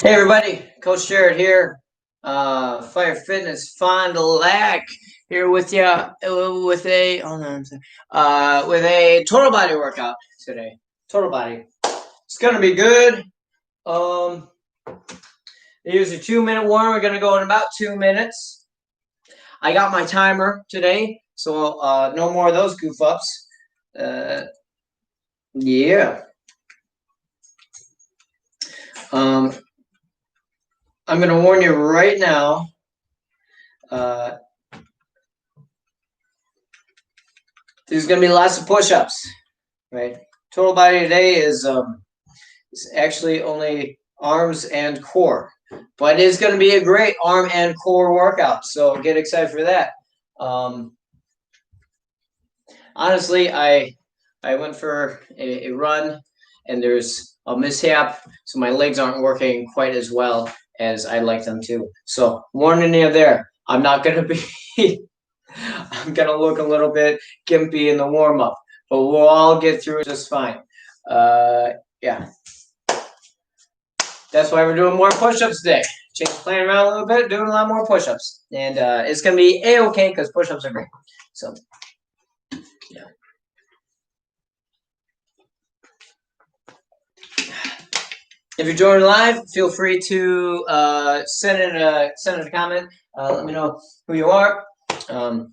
Hey everybody, Coach Jared here, Fire Fitness Fond du Lac here with you with a with a total body workout today. Total body. It's gonna be good. Here's a 2-minute warm. We're gonna go in about 2 minutes. I got my timer today, so no more of those goof ups. Yeah. I'm going to warn you right now. There's going to be lots of push-ups, right? Total body today is actually only arms and core, but it is going to be a great arm and core workout. So get excited for that. Honestly, I went for a run, and there's a mishap, so my legs aren't working quite as well as I'd like them to. So warning you there. I'm not going to be I'm going to look a little bit gimpy in the warm-up, but we'll all get through it just fine. Yeah. That's why we're doing more push-ups today. Playing around a little bit, doing a lot more push-ups. And it's going to be A-okay because push-ups are great. So, yeah. If you're joining live, feel free to send in a comment. Let me know who you are, how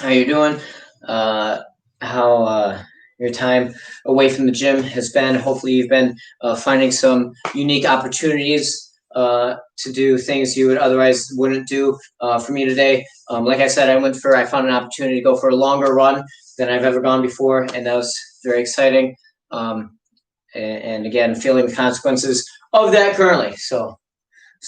you're doing, how your time away from the gym has been. Hopefully, you've been finding some unique opportunities to do things you would otherwise wouldn't do. For me today, like I said, I found an opportunity to go for a longer run than I've ever gone before, and that was very exciting. And again, feeling the consequences of that currently. So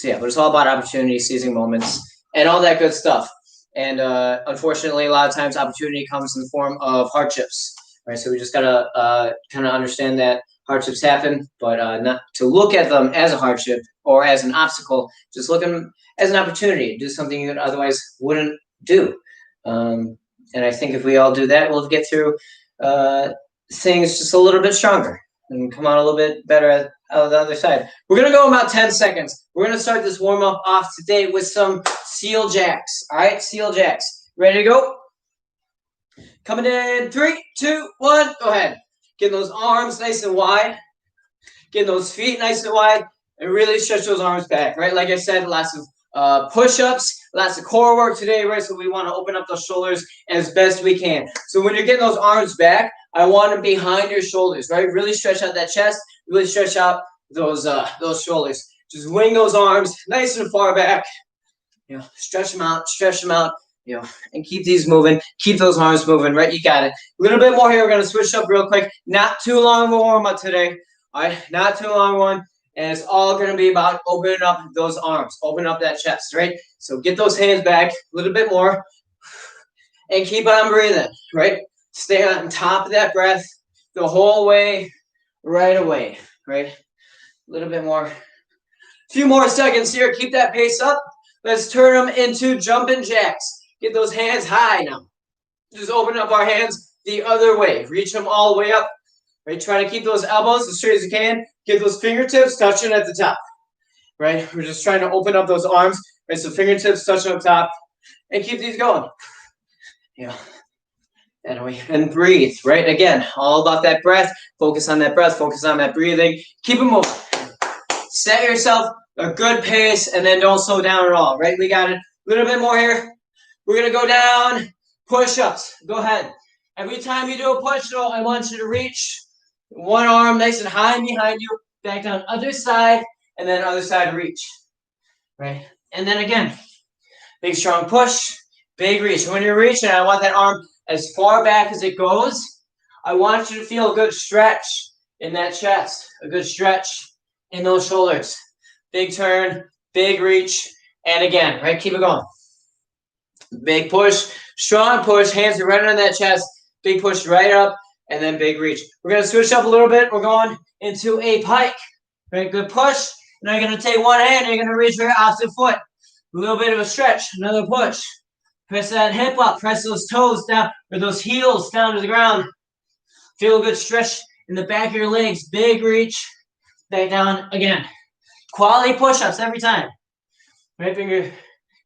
yeah, but it's all about opportunity, seizing moments, and all that good stuff. And unfortunately, a lot of times opportunity comes in the form of hardships, right? So we just gotta kind of understand that hardships happen, but not to look at them as a hardship or as an obstacle. Just look at them as an opportunity to do something you otherwise wouldn't do. And I think if we all do that, we'll get through things just a little bit stronger and come out a little bit better out of the other side. We're going to go about 10 seconds. We're going to start this warm-up off today with some seal jacks. All right, seal jacks. Ready to go? Coming in 3, 2, 1. Go ahead. Getting those arms nice and wide. Getting those feet nice and wide. And really stretch those arms back, right? Like I said, lots of push-ups, lots of core work today, right? So we want to open up those shoulders as best we can. So when you're getting those arms back, I want them behind your shoulders, right? Really stretch out that chest. Really stretch out those shoulders. Just wing those arms nice and far back. You know, stretch them out. You know, and keep these moving. Keep those arms moving, right? You got it. A little bit more here. We're gonna switch up real quick. Not too long of a warm up today. All right, not too long one. And it's all gonna be about opening up those arms, opening up that chest, right? So get those hands back a little bit more, and keep on breathing, right? Stay on top of that breath the whole way, right away, right? A little bit more. A few more seconds here. Keep that pace up. Let's turn them into jumping jacks. Get those hands high now. Just open up our hands the other way. Reach them all the way up. Right? Try to keep those elbows as straight as you can. Get those fingertips touching at the top. Right? We're just trying to open up those arms. Right? So fingertips touching up top. And keep these going. Yeah. And breathe, right? Again, all about that breath. Focus on that breath. Focus on that breathing. Keep it moving. Set yourself a good pace, and then don't slow down at all, right? We got it. A little bit more here. We're going to go down. Push-ups. Go ahead. Every time you do a push-up, I want you to reach one arm nice and high behind you. Back down other side, and then other side reach, right? And then again, big strong push, big reach. When you're reaching, I want that arm as far back as it goes. I want you to feel a good stretch in that chest, a good stretch in those shoulders. Big turn, big reach, and again, right? Keep it going. Big push, strong push, hands are right on that chest. Big push right up, and then big reach. We're going to switch up a little bit. We're going into a pike. Right? Good push. Now you're going to take one hand, and you're going to reach for your opposite foot. A little bit of a stretch, another push. Press that hip up, press those toes down, or those heels down to the ground. Feel a good stretch in the back of your legs. Big reach, back down again. Quality push-ups every time. Right, bring your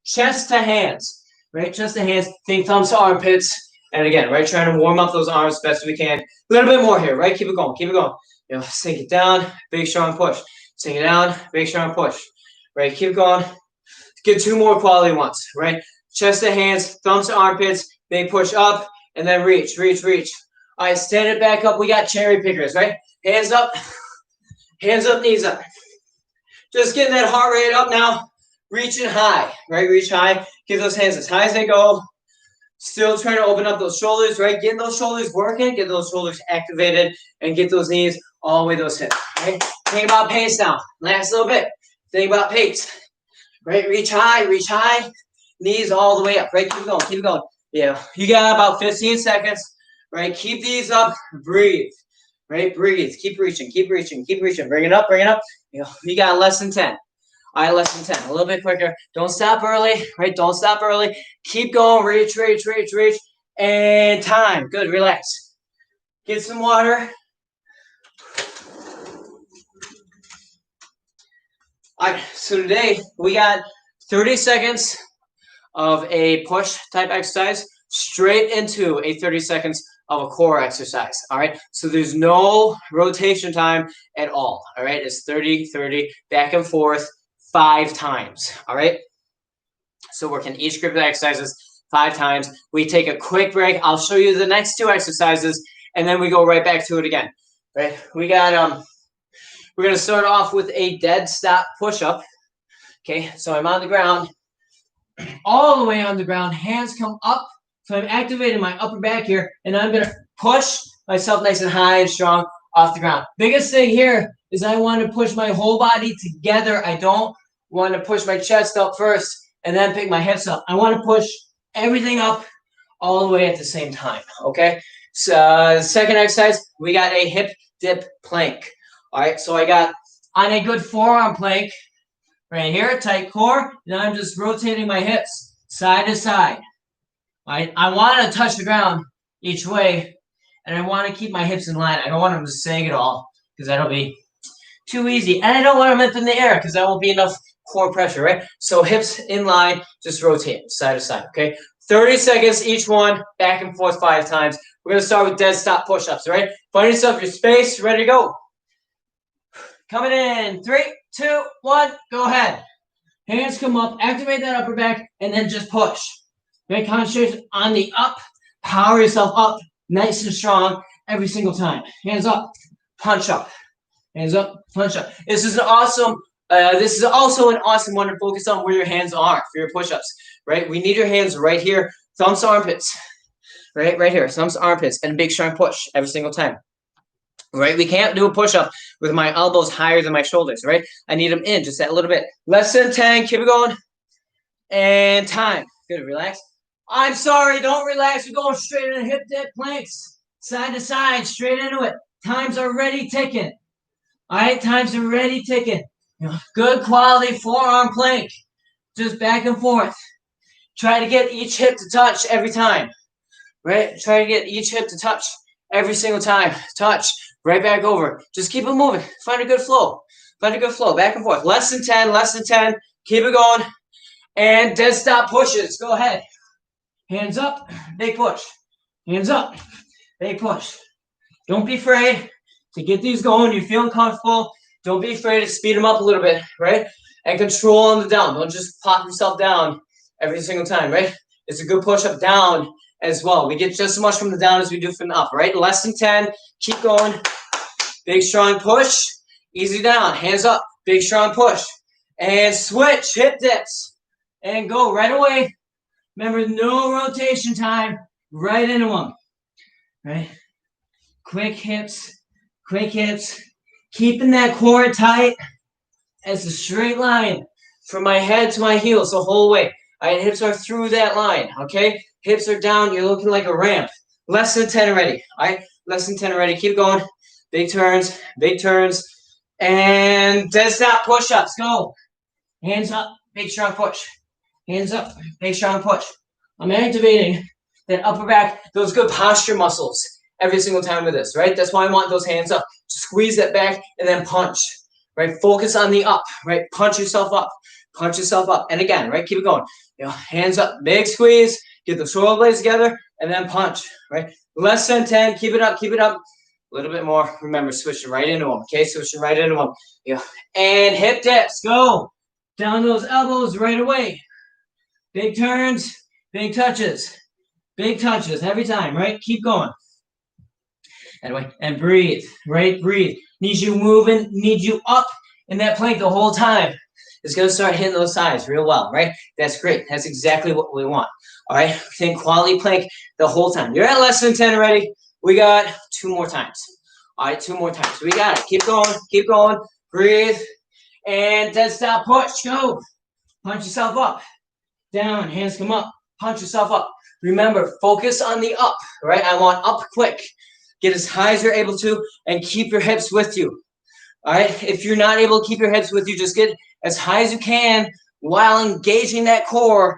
chest to hands. Right, chest to hands. Think thumbs to armpits. And again, right, trying to warm up those arms as best as we can. A little bit more here, right? Keep it going, keep it going. You know, sink it down, big strong push. Sink it down, big strong push. Right, keep going. Get 2 more quality ones, right? Chest to hands, thumbs to armpits, big push up, and then reach, reach, reach. All right, stand it back up. We got cherry pickers, right? Hands up, knees up. Just getting that heart rate up now. Reaching high, right? Reach high. Get those hands as high as they go. Still trying to open up those shoulders, right? Get those shoulders working, get those shoulders activated, and get those knees all the way to those hips, right? Think about pace now. Last little bit. Think about pace, right? Reach high, knees all the way up, right? Keep going, keep going. Yeah, you got about 15 seconds, right? Keep these up, breathe, right? Breathe, keep reaching, keep reaching, keep reaching. Bring it up, bring it up. You got less than 10. All right, less than 10. A little bit quicker. Don't stop early, right? Don't stop early. Keep going. Reach, reach, reach, reach. And time. Good. Relax. Get some water. All right, so today we got 30 seconds of a push type exercise straight into a 30 seconds of a core exercise. All right, so there's no rotation time at all. All right, it's 30, 30, back and forth 5 times. All right, so working each group of exercises 5 times. We take a quick break. I'll show you the next 2 exercises, and then we go right back to it again. Right, we got we're gonna start off with a dead stop push-up. Okay, so I'm on the ground, all the way on the ground. Hands come up, so I'm activating my upper back here, and I'm gonna push myself nice and high and strong off the ground. Biggest thing here is I want to push my whole body together. I don't want to push my chest up first and then pick my hips up. I want to push everything up all the way at the same time, okay? So the second exercise, we got a hip dip plank. All right, so I got on a good forearm plank right here, tight core. Now I'm just rotating my hips side to side. All right, I want to touch the ground each way, and I want to keep my hips in line. I don't want them to sag at all because that'll be too easy. And I don't want them up in the air because that won't be enough core pressure, right? So hips in line, just rotate side to side, okay? 30 seconds each one, back and forth 5 times. We're going to start with dead stop push-ups, right? Find yourself your space, ready to go. Coming in, 3, 2, 1, go ahead. Hands come up, activate that upper back, and then just push. Okay, concentrate on the up, power yourself up, nice and strong every single time. Hands up, punch up. Hands up, punch up. This is awesome. This is also an awesome one to focus on where your hands are for your push-ups, right? We need your hands right here, thumbs to armpits, right here, thumbs to armpits, and a big strong push every single time. Right, we can't do a push-up with my elbows higher than my shoulders, right? I need them in just that little bit. Less than 10, keep it going. And time. Good, relax. I'm sorry, don't relax. We're going straight into hip dip planks. Side to side, straight into it. Time's already ticking. All right, time's already ticking. Good quality forearm plank. Just back and forth. Try to get each hip to touch every time. Right? Try to get each hip to touch every single time. Touch. Right back over. Just keep it moving. Find a good flow. Find a good flow. Back and forth. Less than 10. Less than 10. Keep it going. And dead stop pushes. Go ahead. Hands up. Big push. Hands up. Big push. Don't be afraid to get these going. You're feeling comfortable. Don't be afraid to speed them up a little bit. Right? And control on the down. Don't just pop yourself down every single time. Right? It's a good push up down as well. We get just as much from the down as we do from the up, right? Less than 10, keep going. Big strong push, easy down, hands up, big strong push. And switch, hip dips. And go right away. Remember, no rotation time, right into them, right? Quick hips, keeping that core tight as a straight line from my head to my heels the whole way. All right, hips are through that line, okay? Hips are down. You're looking like a ramp. Less than 10 already. All right, less than 10 already. Keep going. Big turns, and dead stop push-ups. Go. Hands up, big strong push. Hands up, big strong push. I'm activating that upper back, those good posture muscles every single time with this, right? That's why I want those hands up. Squeeze that back and then punch, right? Focus on the up, right? Punch yourself up, and again, right? Keep it going. Hands up, big squeeze. Get the shoulder blades together, and then punch, right? Less than 10. Keep it up, keep it up. A little bit more. Remember, switching right into them. Okay, switching right into them. And hip dips. Go down those elbows right away. Big turns, big touches. Big touches every time, right? Keep going. Anyway, and breathe, right? Breathe. Needs you moving, needs you up in that plank the whole time. It's going to start hitting those sides real well, right? That's great. That's exactly what we want. All right? Think quality plank the whole time. You're at less than 10 already. We got 2 more times. All right, 2 more times. We got it. Keep going. Keep going. Breathe. And dead stop push. Go. Punch yourself up. Down. Hands come up. Punch yourself up. Remember, focus on the up, right? I want up quick. Get as high as you're able to and keep your hips with you. All right? If you're not able to keep your hips with you, just get as high as you can while engaging that core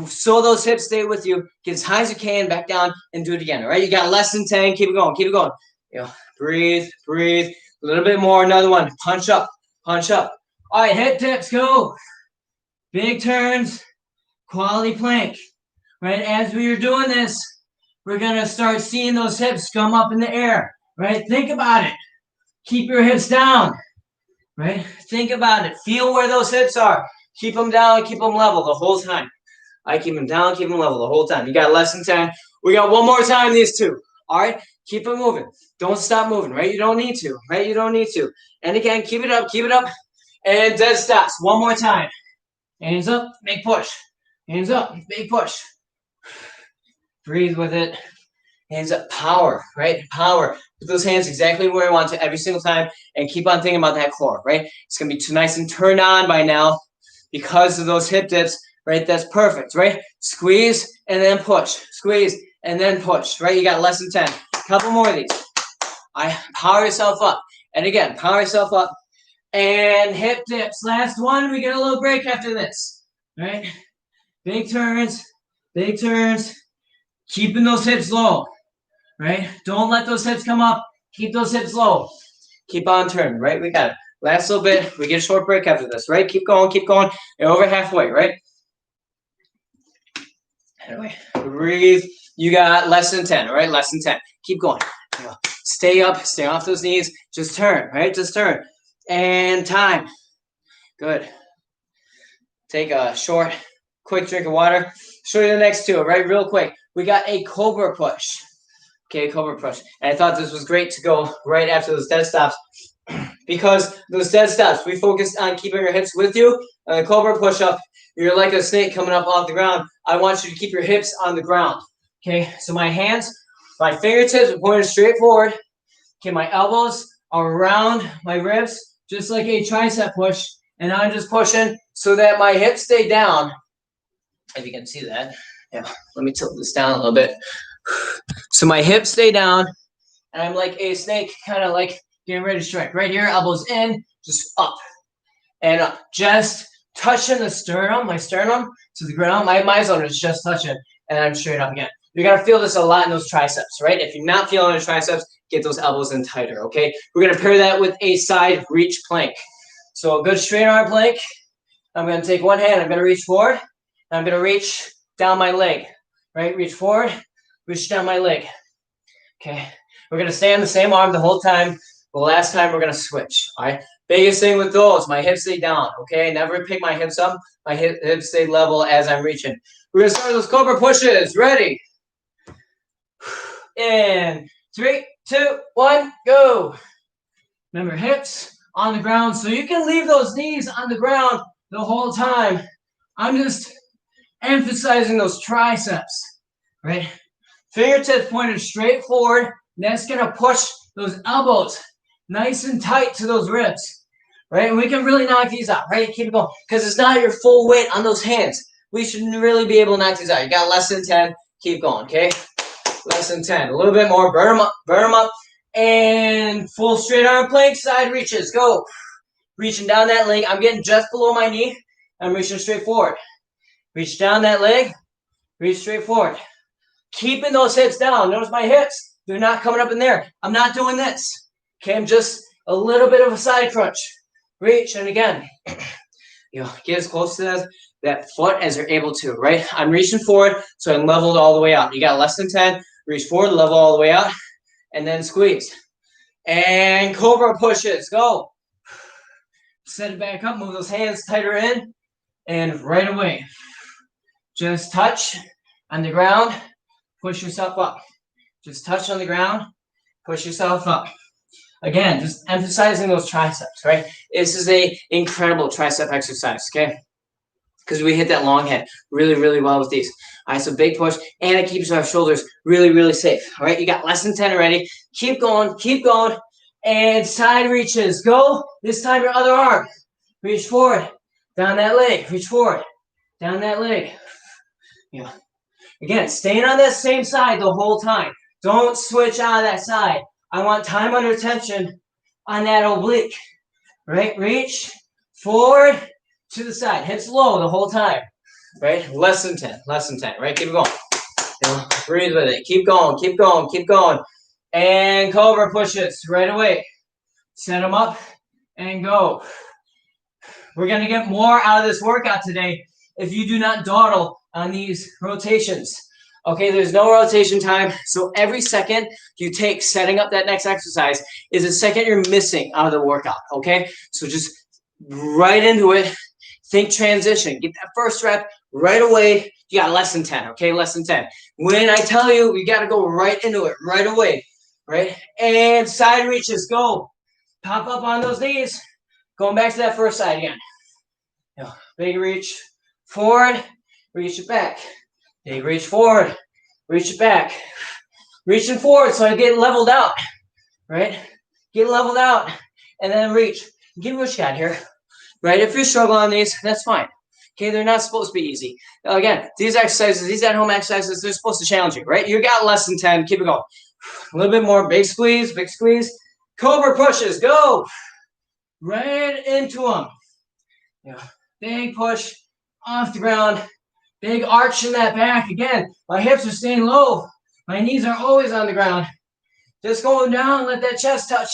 so those hips stay with you. Get as high as you can, back down, and do it again. All right? You got less than 10. Keep it going. Keep it going. Breathe, breathe. A little bit more. Another one. Punch up, punch up. All right, hip dips, go. Big turns, quality plank. Right? As we are doing this, we're going to start seeing those hips come up in the air. Right? Think about it. Keep your hips down. Right? Think about it. Feel where those hips are. Keep them down, keep them level the whole time. I keep them down, keep them level the whole time. You got less than 10. We got one more time, these two. All right? Keep it moving. Don't stop moving, right? You don't need to, right? You don't need to. And again, keep it up, keep it up. And dead stops. One more time. Hands up, big push. Hands up, big push. Breathe with it. Hands up, power, right? Power. Put those hands exactly where I want to every single time and keep on thinking about that core, right? It's going to be too nice and turned on by now because of those hip dips, right? That's perfect, right? Squeeze and then push. Squeeze and then push, right? You got less than 10. A couple more of these. Power yourself up. And again, power yourself up. And hip dips. Last one. We get a little break after this, right? Big turns, big turns. Keeping those hips low, right? Don't let those hips come up. Keep those hips low. Keep on turning, right? We got it. Last little bit. We get a short break after this, right? Keep going, keep going. You're over halfway, right? Anyway, breathe. You got less than 10, all right? Less than 10. Keep going. Stay up. Stay off those knees. Just turn, right? Just turn. And time. Good. Take a short, quick drink of water. Show you the next two, right? Real quick. We got a cobra push. Okay, cobra push. And I thought this was great to go right after those dead stops because those dead stops, we focused on keeping your hips with you. On the cobra push-up, you're like a snake coming up off the ground. I want you to keep your hips on the ground. Okay, so my hands, my fingertips are pointed straight forward. Okay, my elbows are around my ribs, just like a tricep push. And I'm just pushing so that my hips stay down. If you can see that. Yeah, let me tilt this down a little bit. So my hips stay down, and I'm like a snake, kind of like getting ready to strike. Right here, elbows in, just up and up. Just touching the sternum, my sternum to the ground. My zone is just touching, and I'm straight up again. You're going to feel this a lot in those triceps, right? If you're not feeling the triceps, get those elbows in tighter, okay? We're going to pair that with a side reach plank. So a good straight arm plank. I'm going to take one hand, I'm going to reach forward, and I'm going to reach down my leg, right? Reach forward, reach down my leg. Okay, we're going to stay on the same arm the whole time. The last time we're going to switch, all right? Biggest thing with those, my hips stay down, okay? Never pick my hips up. My hips stay level as I'm reaching. We're going to start those cobra pushes. Ready? In 3, 2, 1, go. Remember, hips on the ground. So you can leave those knees on the ground the whole time. I'm just emphasizing those triceps, right? Fingertips pointed straight forward. That's going to push those elbows nice and tight to those ribs, right? And we can really knock these out, right? Keep it going because it's not your full weight on those hands. We should really be able to knock these out. You got less than 10. Keep going, okay? Less than 10. A little bit more. Burn them up. Burn them up. And full straight arm plank. Side reaches. Go. Reaching down that leg. I'm getting just below my knee. I'm reaching straight forward. Reach down that leg. Reach straight forward. Keeping those hips down. Notice my hips. They're not coming up in there. I'm not doing this. Okay, I'm just a little bit of a side crunch. reach, and again. Get as close to that foot as you're able to, right? I'm reaching forward, so I'm leveled all the way out. You got less than 10, reach forward, level all the way out, and then squeeze. And cobra pushes, go. Set it back up, move those hands tighter in, and right away. Just touch on the ground, push yourself up. Just touch on the ground, push yourself up. Again, just emphasizing those triceps, right? This is a incredible tricep exercise, okay? Because we hit that long head really, really well with these. All right, so big push, and it keeps our shoulders really, really safe. All right, you got less than 10 already. Keep going, and side reaches. Go. This time your other arm. Reach forward, down that leg. Reach forward, down that leg. Yeah. Again, staying on that same side the whole time. Don't switch out of that side. I want time under tension on that oblique. Right? Reach forward to the side. Hips low the whole time. Right? Less than 10. Right? Keep it going. Breathe with it. Keep going. And cobra pushes right away. Set them up and go. We're going to get more out of this workout today if you do not dawdle on these rotations. Okay, there's no rotation time, so every second you take setting up that next exercise is a second you're missing out of the workout, okay? So just right into it, think transition, get that first rep right away. You got less than 10, okay, less than 10. When I tell you, you got to go right into it, right away, right? And side reaches, go. Pop up on those knees. Going back to that first side again. Big reach forward, reach it back. Big reach forward, reach it back. Reaching forward so I get leveled out, right? Get leveled out, and then reach. Give it what you got here, right? If you're struggling on these, that's fine. Okay, they're not supposed to be easy. Now, again, these exercises, these at-home exercises, they're supposed to challenge you, right? You got less than 10, keep it going. A little bit more, big squeeze. Cobra pushes, go. Right into them. Yeah. Big push off the ground. Big arch in that back. Again, my hips are staying low. My knees are always on the ground. Just going down, let that chest touch.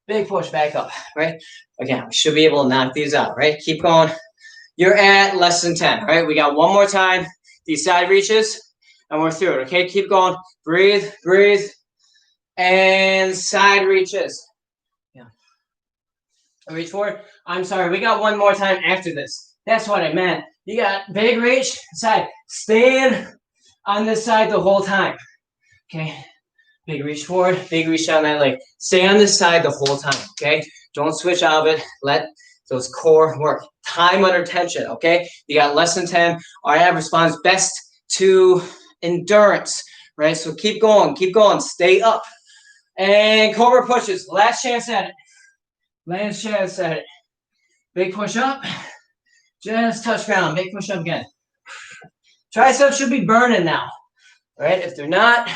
Big push back up, right? Again, we should be able to knock these out, right? Keep going. You're at less than 10, right? We got one more time. These side reaches, and we're through it, okay? Keep going. Breathe. And side reaches. Yeah. Reach forward. I'm sorry, we got one more time after this. That's what I meant. You got big reach, side. Stand on this side the whole time. Okay. Big reach forward, big reach down that leg. Stay on this side the whole time, okay? Don't switch out of it. Let those core work. Time under tension, okay? You got less than 10. Our ab responds best to endurance, right? So keep going. Stay up. And cobra pushes. Last chance at it. Big push up. Just touch ground. Big push up again. Triceps should be burning now, right? If they're not,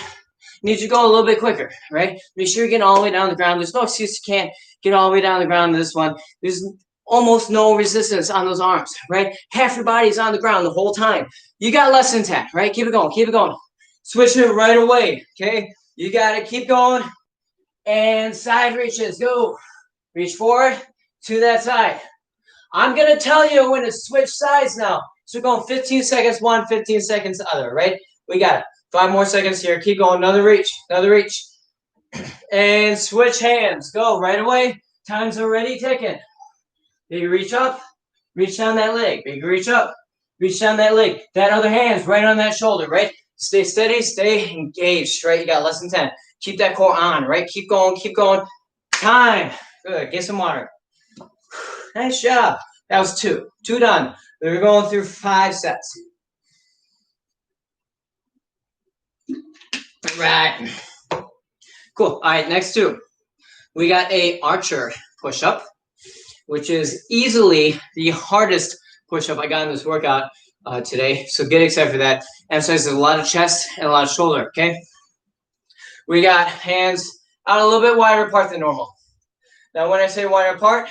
you need to go a little bit quicker, right? Make sure you're getting all the way down the ground. There's no excuse you can't get all the way down the ground to this one. There's almost no resistance on those arms, right? Half your body is on the ground the whole time. You got less than 10, right? Keep it going. Switch it right away, okay? You got to keep going. And side reaches, go. Reach forward to that side. I'm going to tell you when to switch sides now. So we're going 15 seconds one, 15 seconds the other, right? We got it. 5 more seconds here. Keep going. Another reach. And switch hands. Go right away. Time's already ticking. Big reach up. Reach down that leg. Big reach up. Reach down that leg. That other hand's right on that shoulder, right? Stay steady. Stay engaged, right? You got less than 10. Keep that core on, right? Keep going. Time. Good. Get some water. Nice job. That was 2. 2 done. We're going through 5 sets. Right. Cool. All right, next 2. We got a archer push-up, which is easily the hardest push-up I got in this workout today. So get excited for that. Emphasizes a lot of chest and a lot of shoulder, okay? We got hands out a little bit wider apart than normal. Now, when I say wider apart,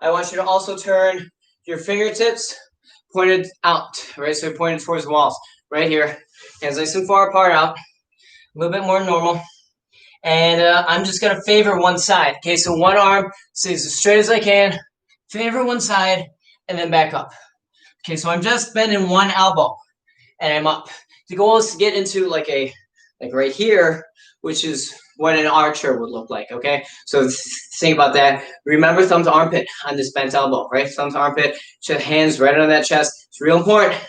I want you to also turn your fingertips pointed out, right? So pointed towards the walls, right here. Hands nice and far apart out, a little bit more normal. And I'm just going to favor one side, okay? So one arm stays as straight as I can, favor one side, and then back up. Okay, so I'm just bending one elbow, and I'm up. The goal is to get into like right here, which is what an archer would look like, okay? So think about that. Remember thumb to armpit on this bent elbow, right? Thumb to armpit, hands right on that chest. It's real important.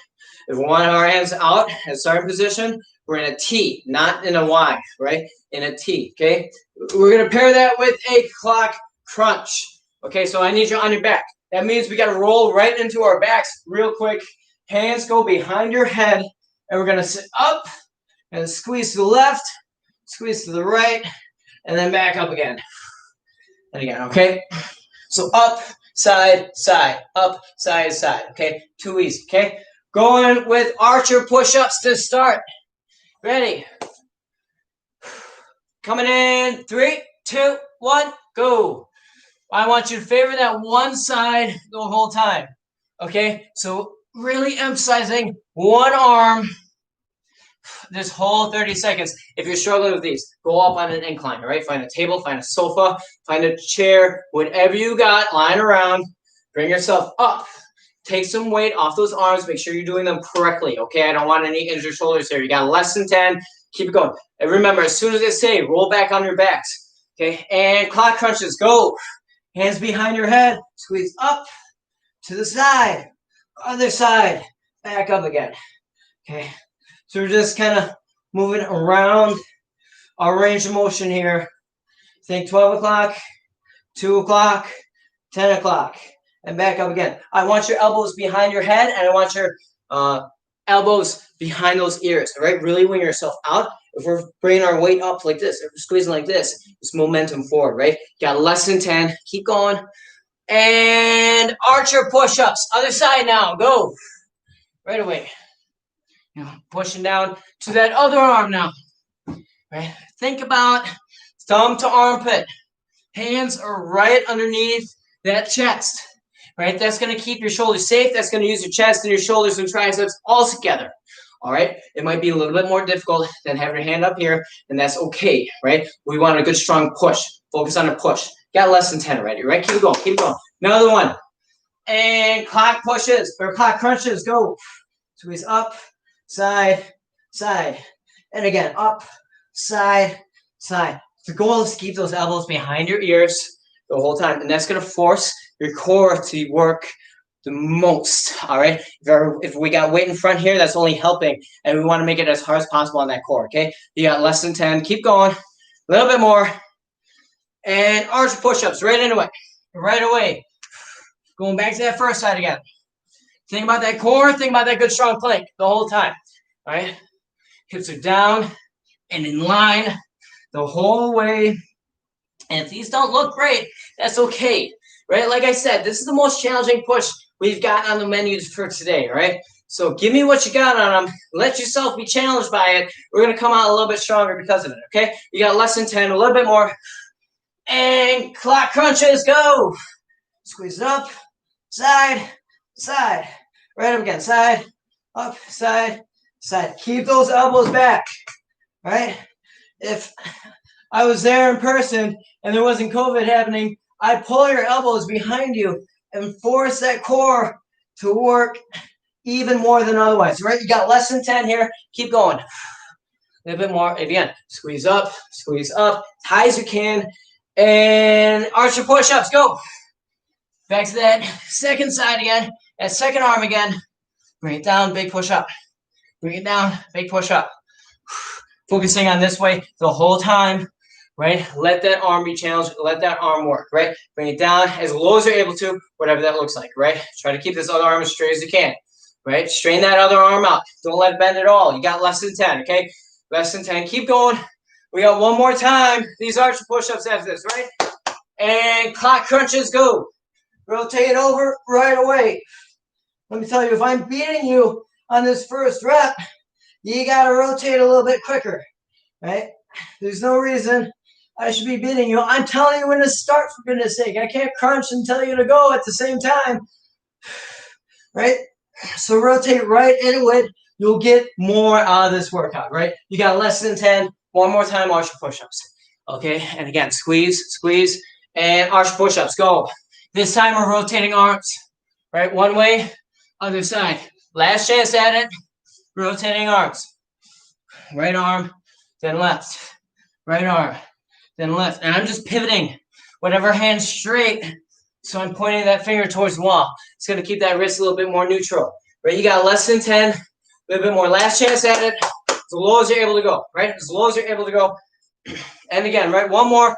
If we want our hands out at starting position, we're in a T, not in a Y, right? In a T, okay? We're going to pair that with a clock crunch. Okay, so I need you on your back. That means we got to roll right into our backs real quick. Hands go behind your head, and we're going to sit up and squeeze to the left, squeeze to the right, and then back up again. And again, okay? So up, side, side, up, side, side, okay? Too easy, okay? Going with archer push-ups to start. Ready? Coming in, 3, 2, 1, go. I want you to favor that one side the whole time, okay? So really emphasizing one arm this whole 30 seconds. If you're struggling with these, go up on an incline, all right? Find a table, find a sofa, find a chair, whatever you got lying around. Bring yourself up. Take some weight off those arms. Make sure you're doing them correctly, okay? I don't want any injured shoulders here. You got less than 10. Keep it going. And remember, as soon as I say, roll back on your backs, okay? And clock crunches, go. Hands behind your head. Squeeze up to the side. Other side. Back up again, okay? So we're just kind of moving around our range of motion here. Think 12 o'clock, 2 o'clock, 10 o'clock, and back up again. I want your elbows behind your head, and I want your elbows behind those ears, all right? Really wing yourself out. If we're bringing our weight up like this, if we're squeezing like this, it's momentum forward, right? Got less than 10. Keep going. And archer push-ups. Other side now. Go. Right away. You know, pushing down to that other arm now. Right? Think about thumb to armpit. Hands are right underneath that chest. Right? That's going to keep your shoulders safe. That's going to use your chest and your shoulders and triceps all together. All right? It might be a little bit more difficult than having your hand up here, and that's okay, right? We want a good, strong push. Focus on a push. Got less than 10 already, right? Keep it going. Keep it going. Another one. And clock pushes, or clock crunches. Go. Squeeze up, side, side. And again, up, side, side. The goal is to keep those elbows behind your ears the whole time, and that's going to force your core to work the most, all right? If we got weight in front here, that's only helping, and we want to make it as hard as possible on that core, okay? You got less than 10. Keep going. A little bit more. And arch push-ups right away. Right away. Going back to that first side again. Think about that core. Think about that good, strong plank the whole time, all right? Hips are down and in line the whole way. And if these don't look great, that's okay, right? Like I said, this is the most challenging push we've got on the menu for today, right? So give me what you got on them. Let yourself be challenged by it. We're going to come out a little bit stronger because of it, okay? You got less than 10, a little bit more. And clock crunches, go. Squeeze it up, side, side. Right up again, side, up, side, side. Keep those elbows back, right? If I was there in person and there wasn't COVID happening, I'd pull your elbows behind you and force that core to work even more than otherwise, right? You got less than 10 here. Keep going. A little bit more. Again, squeeze up, as high as you can. And arch your push-ups. Go. Back to that second side again. That second arm again. Bring it down, big push-up. Bring it down, big push-up. Focusing on this way the whole time, right? Let that arm be challenged. Let that arm work, right? Bring it down as low as you're able to, whatever that looks like, right? Try to keep this other arm as straight as you can, right? Strain that other arm out. Don't let it bend at all. You got less than 10, okay? Less than 10. Keep going. We got one more time. These arch push-ups after this, right? And clock crunches, go. Rotate over right away. Let me tell you, if I'm beating you on this first rep, you got to rotate a little bit quicker, right? There's no reason I should be beating you. I'm telling you when to start, for goodness sake. I can't crunch and tell you to go at the same time, right? So rotate right into it. You'll get more out of this workout, right? You got less than 10. One more time, arch push-ups, okay? And again, squeeze, and arch push-ups. Go. This time we're rotating arms, right? One way, other side. Last chance at it, rotating arms. Right arm, then left. Right arm, then left. And I'm just pivoting whatever hand straight. So I'm pointing that finger towards the wall. It's going to keep that wrist a little bit more neutral, right? You got less than 10, a little bit more. Last chance at it, as low as you're able to go, right? As low as you're able to go. And again, right? One more.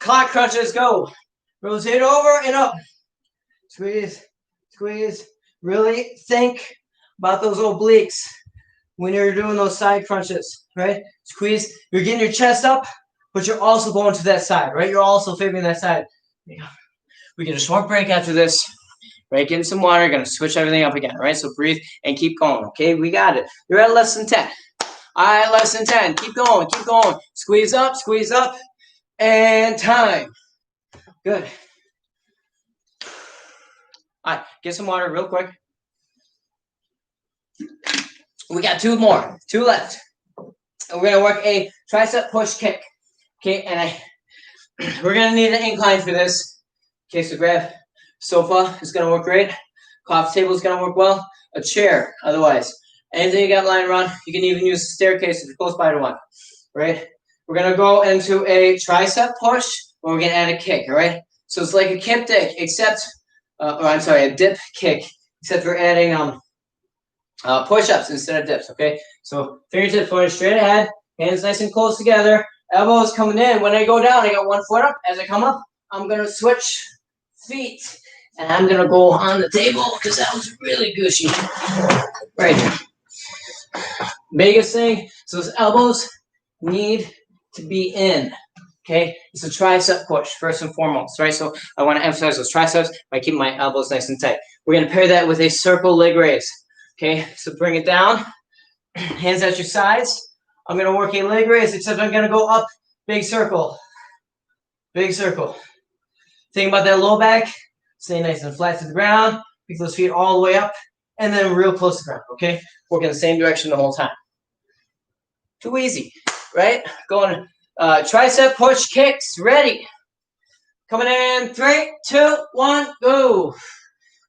Clock crunches, go. Rotate over and up. Squeeze, squeeze. Really think about those obliques when you're doing those side crunches, right? Squeeze. You're getting your chest up, but you're also going to that side, right? You're also favoring that side. We get a short break after this, right? Getting some water. Going to switch everything up again, right? So breathe and keep going, okay? We got it. You're at less than 10. All right, less than 10. Keep going, keep going. Squeeze up, and time. Good. All right, get some water real quick. We got 2 more, 2 left. And we're going to work a tricep push kick. Okay, and we're going to need an incline for this. Okay, so grab sofa is going to work great. Coffee table is going to work well. A chair, otherwise. Anything you got lying around, you can even use a staircase if you're close by to one. Right? We're going to go into a tricep push, where we're going to add a kick, all right? So it's like a kip kick, except, a dip kick, except we're adding push-ups instead of dips, okay? So fingertips pointing straight ahead, hands nice and close together, elbows coming in. When I go down, I got one foot up. As I come up, I'm going to switch feet, and I'm going to go on the table because that was really gushy. Right here. Biggest thing, so those elbows need to be in, okay? It's a tricep push, first and foremost, right? So I want to emphasize those triceps by keeping my elbows nice and tight. We're going to pair that with a circle leg raise, okay? So bring it down, hands at your sides. I'm going to work a leg raise, except I'm going to go up, big circle, big circle. Think about that low back, stay nice and flat to the ground, pick those feet all the way up, and then real close to the ground, okay? Work in the same direction the whole time. Too easy, right? Going tricep push kicks, ready. Coming in, 3, 2, 1, go.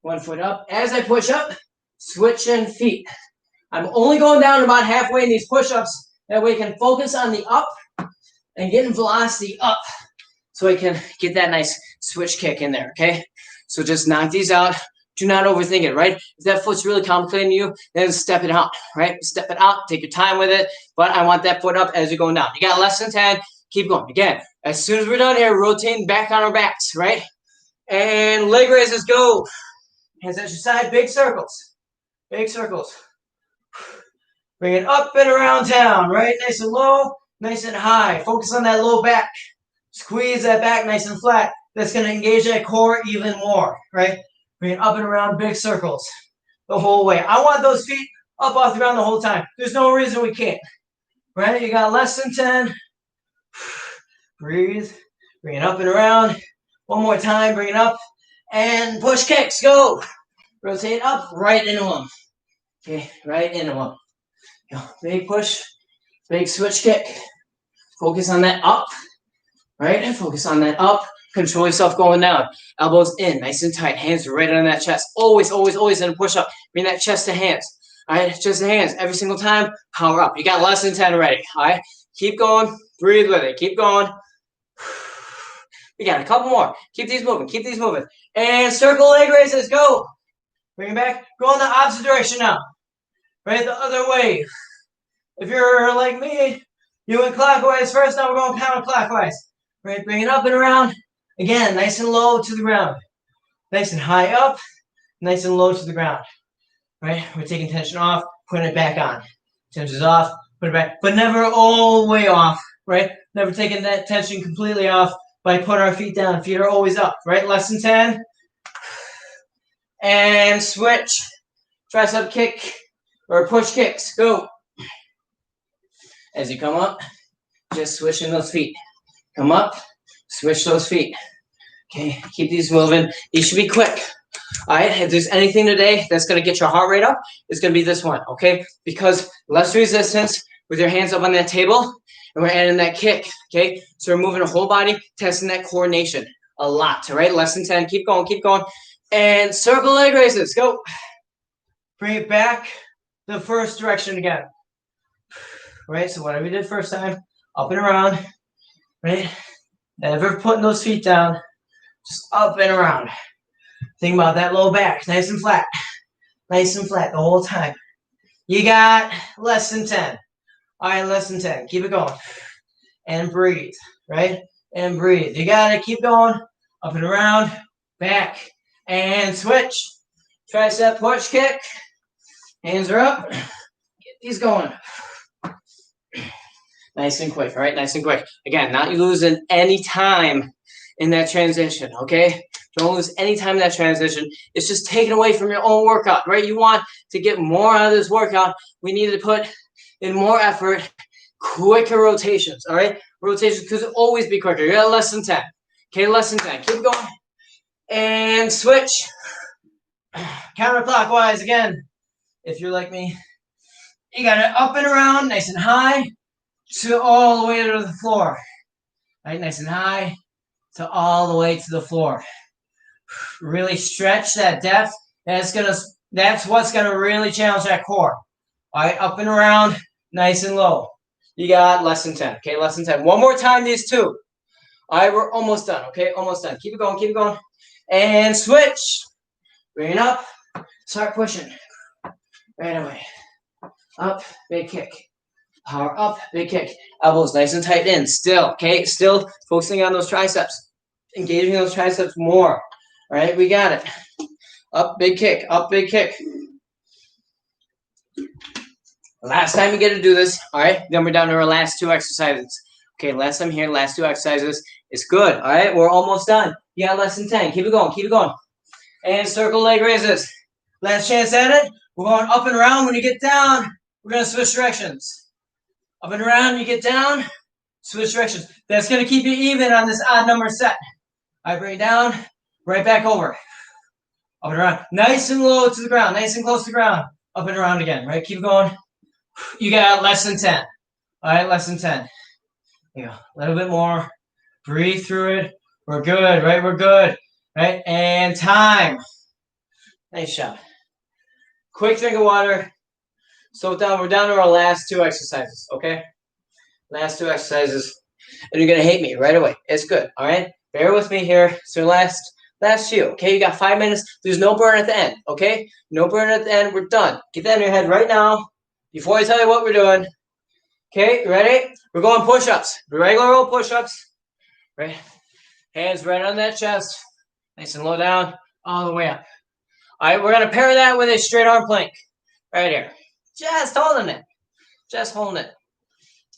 1 foot up. As I push up, switching feet. I'm only going down about halfway in these push-ups. That way I can focus on the up and getting velocity up so I can get that nice switch kick in there, okay? So just knock these out. Do not overthink it, right? If that foot's really complicating to you, then step it out, right? Step it out, take your time with it, but I want that foot up as you're going down. You got less than 10, keep going. Again, as soon as we're done here, rotating back on our backs, right? And leg raises, go. Hands at your side, big circles, big circles. Bring it up and around town, right? Nice and low, nice and high. Focus on that low back. Squeeze that back nice and flat. That's going to engage that core even more, right? Bring it up and around, big circles the whole way. I want those feet up off the ground the whole time. There's no reason we can't, right? You got less than 10. Breathe. Bring it up and around. One more time, bring it up. And push kicks, go. Rotate up, right into them. Okay, right into them. Go. Big push, big switch kick. Focus on that up, right? And focus on that up. Control yourself going down. Elbows in, nice and tight. Hands right on that chest. Always, always, always in a push-up. Bring that chest to hands. All right, chest to hands. Every single time, power up. You got less than 10 already. All right, keep going. Breathe with it. Keep going. We got a couple more. Keep these moving. Keep these moving. And circle leg raises. Go. Bring it back. Go in the opposite direction now. Right, the other way. If you're like me, you went clockwise first. Now we're going counterclockwise. Right, bring it up and around. Again, nice and low to the ground. Nice and high up, nice and low to the ground. Right? We're taking tension off, putting it back on. Tension's off, put it back, but never all the way off, right? Never taking that tension completely off by putting our feet down. Feet are always up, right? Less than 10. And switch. Tricep kick or push kicks. Go. As you come up, just switching those feet. Come up, switch those feet. Okay, keep these moving. These should be quick. All right, if there's anything today that's going to get your heart rate up, it's going to be this one, okay? Because less resistance with your hands up on that table, and we're adding that kick, okay? So we're moving our whole body, testing that coordination a lot, all right? Less than 10. Keep going, keep going. And circle leg raises. Go. Bring it back the first direction again. Right? So whatever you did first time, up and around, right? Never putting those feet down, just up and around. Think about that low back, nice and flat. Nice and flat the whole time. You got less than 10. All right, less than 10. Keep it going. And breathe, right? And breathe. You got to keep going. Up and around, back, and switch. Tricep push kick. Hands are up. Get these going. Nice and quick, all right? Nice and quick. Again, not losing any time in that transition, okay? Don't lose any time in that transition. It's just taken away from your own workout, right? You want to get more out of this workout. We need to put in more effort, quicker rotations, all right? Rotations could always be quicker. You got less than 10. Okay, less than 10. Keep going. And switch. Counterclockwise again. If you're like me, you got it up and around, nice and high, to all the way to the floor. Right, nice and high, to all the way to the floor. Really stretch that depth. That's what's gonna really challenge that core. All right, up and around, nice and low. You got less than 10. Okay, less than 10. One more time, these two. All right, we're almost done. Okay, almost done. Keep it going, keep it going. And switch. Bring it up. Start pushing. Right away. Up, big kick. Power up, big kick. Elbows nice and tight in. Still, okay? Still focusing on those triceps. Engaging those triceps more. All right, we got it. Up, big kick. Up, big kick. Last time you get to do this. All right, then we're down to our last two exercises. Okay, last time here, last two exercises. It's good. All right, we're almost done. You got less than 10. Keep it going, keep it going. And circle leg raises. Last chance at it. We're going up and around. When you get down, we're going to switch directions. Up and around, you get down, switch directions. That's going to keep you even on this odd number set. All right, bring it down, right back over. Up and around. Nice and low to the ground, nice and close to the ground. Up and around again, right? Keep going. You got less than 10. All right, less than 10. There you go. A little bit more. Breathe through it. We're good, right? We're good. Right? And time. Nice shot. Quick drink of water. So we're down to our last two exercises, okay? Last two exercises. And you're going to hate me right away. It's good, all right? Bear with me here. So last few, okay? You got 5 minutes. There's no burn at the end, okay? No burn at the end. We're done. Get that in your head right now before I tell you what we're doing. Okay, ready? We're going push-ups. Regular old push-ups. Right? Hands right on that chest. Nice and low down. All the way up. All right, we're going to pair that with a straight arm plank. Right here. Just holding it. Just holding it.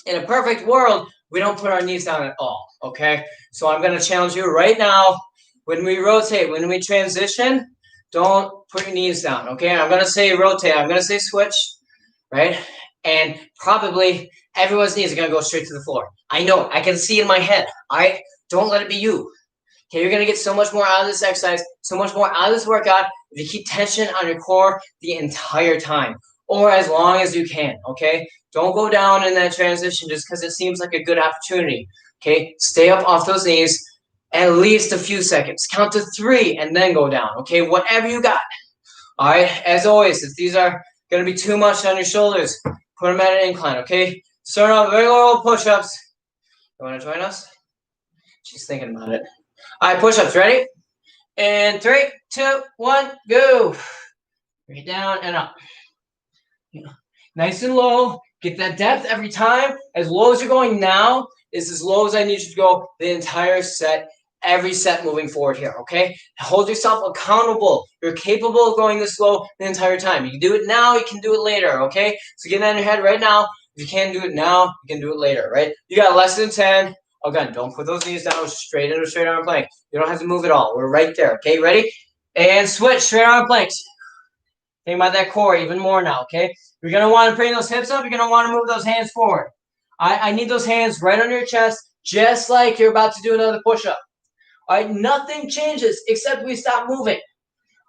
In a perfect world, we don't put our knees down at all, okay? So I'm going to challenge you right now. When we rotate, when we transition, don't put your knees down, okay? I'm going to say rotate. I'm going to say switch, right? And probably everyone's knees are going to go straight to the floor. I know it. I can see it in my head, all right? Don't let it be you. Okay, you're going to get so much more out of this exercise, so much more out of this workout if you keep tension on your core the entire time. Or as long as you can, okay? Don't go down in that transition just because it seems like a good opportunity, okay? Stay up off those knees at least a few seconds. Count to 3 and then go down, okay? Whatever you got, all right? As always, if these are going to be too much on your shoulders, put them at an incline, okay? Start off regular old push-ups. You want to join us? She's thinking about it. All right, push-ups, ready? And 3, 2, 1, go. Bring it down and up. Nice and low. Get that depth every time. As low as you're going now is as low as I need you to go the entire set, every set moving forward here, okay? Hold yourself accountable. You're capable of going this slow the entire time. You can do it now, you can do it later, okay? So get that in your head right now. If you can't do it now, you can do it later, right? You got less than 10. Again, don't put those knees down straight into a straight arm plank. You don't have to move at all. We're right there, okay? Ready? And switch, straight arm planks. Think about that core even more now, okay? You're going to want to bring those hips up. You're going to want to move those hands forward. I need those hands right under your chest, just like you're about to do another push-up. All right, nothing changes except we stop moving.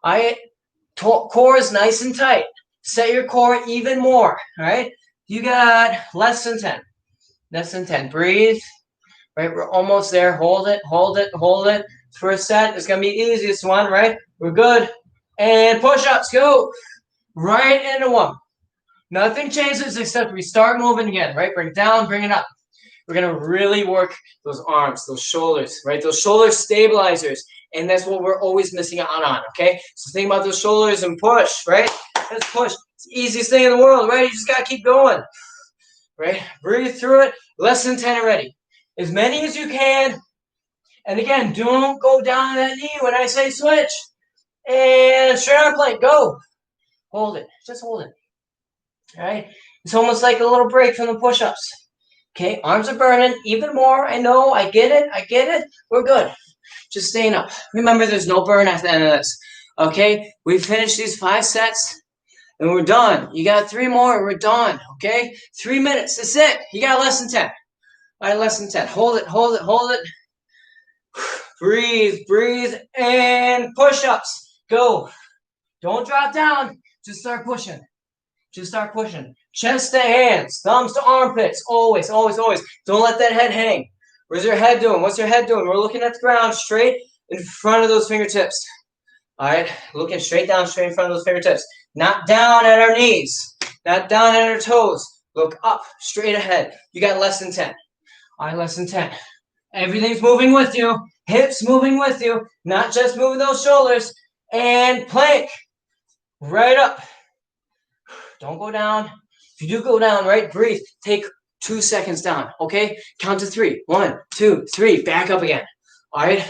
All right, core is nice and tight. Set your core even more, all right? You got less than 10. Less than 10. Breathe. Right, we're almost there. Hold it, hold it, hold it. First set is going to be the easiest one, right? We're good. And push-ups, go. Right into one. Nothing changes except we start moving again, right? Bring it down, bring it up. We're going to really work those arms, those shoulders, right? Those shoulder stabilizers. And that's what we're always missing out on, okay? So think about those shoulders and push, right? Let's push. It's the easiest thing in the world, right? You just got to keep going, right? Breathe through it. Less than 10 already. As many as you can. And again, don't go down on that knee when I say switch. And straight arm plank, go. Hold it. Just hold it. All right? It's almost like a little break from the push-ups. Okay, arms are burning even more. I know, I get it. We're good. Just staying up. Remember, there's no burn at the end of this. Okay, we finished these 5 sets and we're done. You got 3 more and we're done. Okay, 3 minutes. That's it. You got less than 10. All right, less than 10. Hold it. Breathe, and push-ups. Go. Don't drop down. Just start pushing. Chest to hands, thumbs to armpits. Always. Don't let that head hang. Where's your head doing? What's your head doing? We're looking at the ground straight in front of those fingertips. All right, looking straight down, straight in front of those fingertips. Not down at our knees. Not down at our toes. Look up, straight ahead. You got less than 10. All right, less than 10. Everything's moving with you. Hips moving with you. Not just moving those shoulders. And plank. Right up. Don't go down. If you do go down, right, breathe. Take 2 seconds down, okay? Count to 3. 1, 2, 3. Back up again, all right?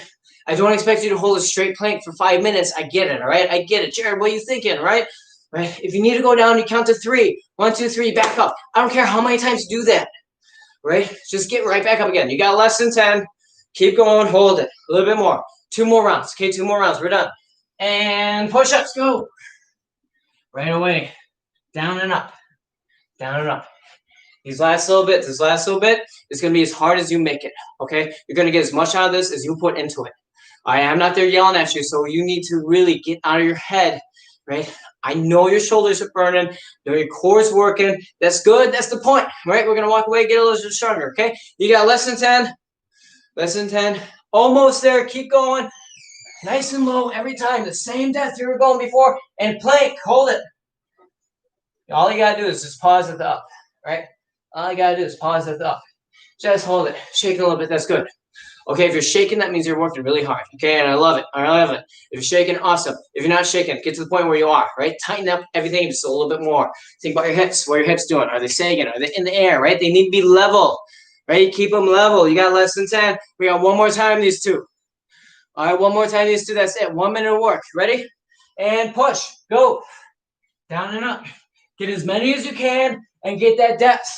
I don't expect you to hold a straight plank for 5 minutes. I get it, all right? I get it. Jared, what are you thinking, right? Right? If you need to go down, you count to 3. 1, 2, 3, back up. I don't care how many times you do that, right? Just get right back up again. You got less than 10. Keep going. Hold it. A little bit more. 2 more rounds. Okay, 2 more rounds. We're done. And push-ups. Go. Right away. Down and up. This last little bit is going to be as hard as you make it, okay? You're going to get as much out of this as you put into it. All right, I'm not there yelling at you, so you need to really get out of your head, right? I know your shoulders are burning. I know your core is working. That's good. That's the point, right? We're going to walk away, get a little bit stronger, okay? You got less than 10. Almost there. Keep going. Nice and low every time. The same depth you were going before. And plank. Hold it. All you got to do is just pause at the up, right? All you got to do is pause at the up. Just hold it. Shake it a little bit. That's good. Okay, if you're shaking, that means you're working really hard. Okay, and I love it. If you're shaking, awesome. If you're not shaking, get to the point where you are, right? Tighten up everything just a little bit more. Think about your hips. What are your hips doing? Are they sagging? Are they in the air, right? They need to be level, right? Keep them level. You got less than 10. We got one more time, these 2. All right, one more time, these 2. That's it. 1 minute of work. Ready? And push. Go. Down and up. Get as many as you can and get that depth,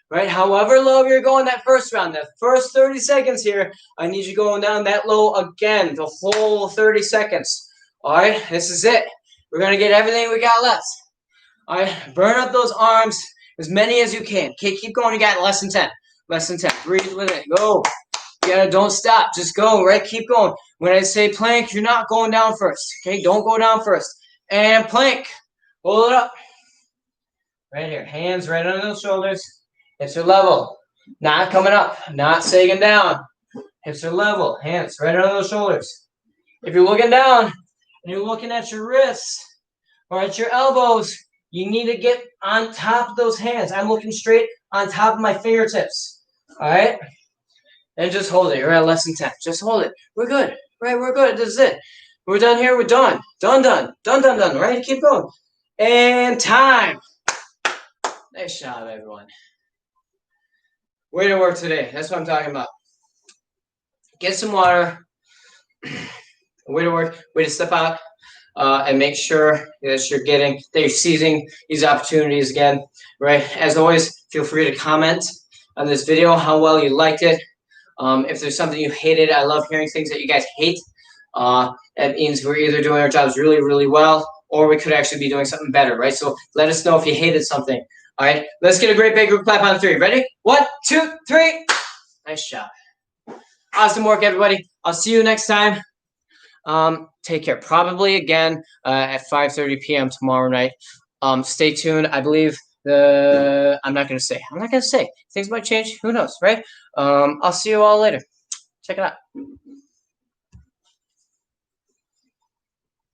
right? However low you're going that first round, that first 30 seconds here, I need you going down that low again, the whole 30 seconds. All right, this is it. We're going to get everything we got left. All right, burn up those arms as many as you can. Okay, keep going. You got less than 10. Breathe with it. Go. Don't stop. Just go, right? Keep going. When I say plank, you're not going down first. Okay, don't go down first. And plank. Hold it up. Right here. Hands right under those shoulders. Hips are level. Not coming up. Not sagging down. Hips are level. Hands right under those shoulders. If you're looking down and you're looking at your wrists or at your elbows, you need to get on top of those hands. I'm looking straight on top of my fingertips. All right? And just hold it. You're at less than 10. Just hold it. We're good. Right? We're good. This is it. We're done here. We're done. Done. Right? Keep going. And time. Nice job, everyone. Way to work today. That's what I'm talking about. Get some water. Way to work. Way to step out and make sure that you're seizing these opportunities again. Right? As always, feel free to comment on this video how well you liked it. If there's something you hated, I love hearing things that you guys hate. That means we're either doing our jobs really, really well, or we could actually be doing something better, right? So let us know if you hated something. All right, let's get a great big group clap on 3. Ready? 1, 2, 3. Nice job. Awesome work, everybody. I'll see you next time. Take care. Probably again at 5:30 p.m. tomorrow night. Stay tuned. I believe I'm not gonna say. Things might change. Who knows, right? I'll see you all later. Check it out.